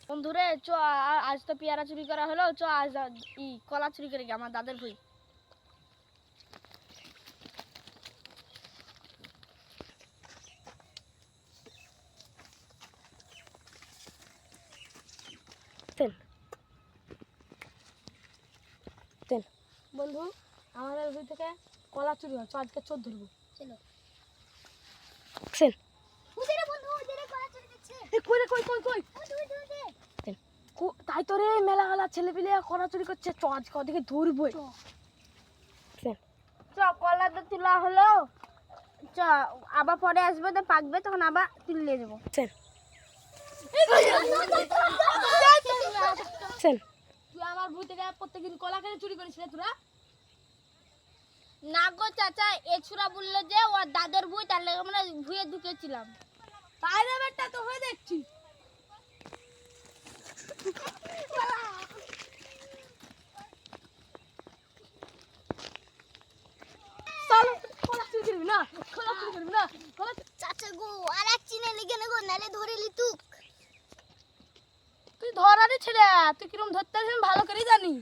বন্ধুরে চ আজ তো পেয়ারা চুরি করা হলো, চ আজ কলা চুরি করে আমার দাদের ভুই। বন্ধু আমাদের ভুই থেকে কলা চুরি হয়, চ আজকে চোর ধরবো। চলো তাই তো রে, মেলা মেলা ছেলে পেলে কলা চুরি করছে, চ আজকে ওদিকে ধরবো। চ কলা তো তোলা হলো, চ আবার পরে আসবে তো পাকবে, তখন আবার তুলে যাবো। তুই আমার ভুই থেকে প্রত্যেকদিন কলা কেটে চুরি করিস তোরা? না গো চাচা, এ ছুরা বললো যে ওর দাদার ভুই, তাহলে আমরা ভুয়ে ঢুকেছিলাম। তাই রে বেটা, তো হয়ে দেখছি। চলো কলা চুরি করবি না, কলা চুরি করবি না। চাচা গো, আর এক চিনে লিখে নেগো, নালে ধরে লিতুক। তুই ধরারে ছেড়ে, তুই কিরম ধরতে ভালো করেই জানি।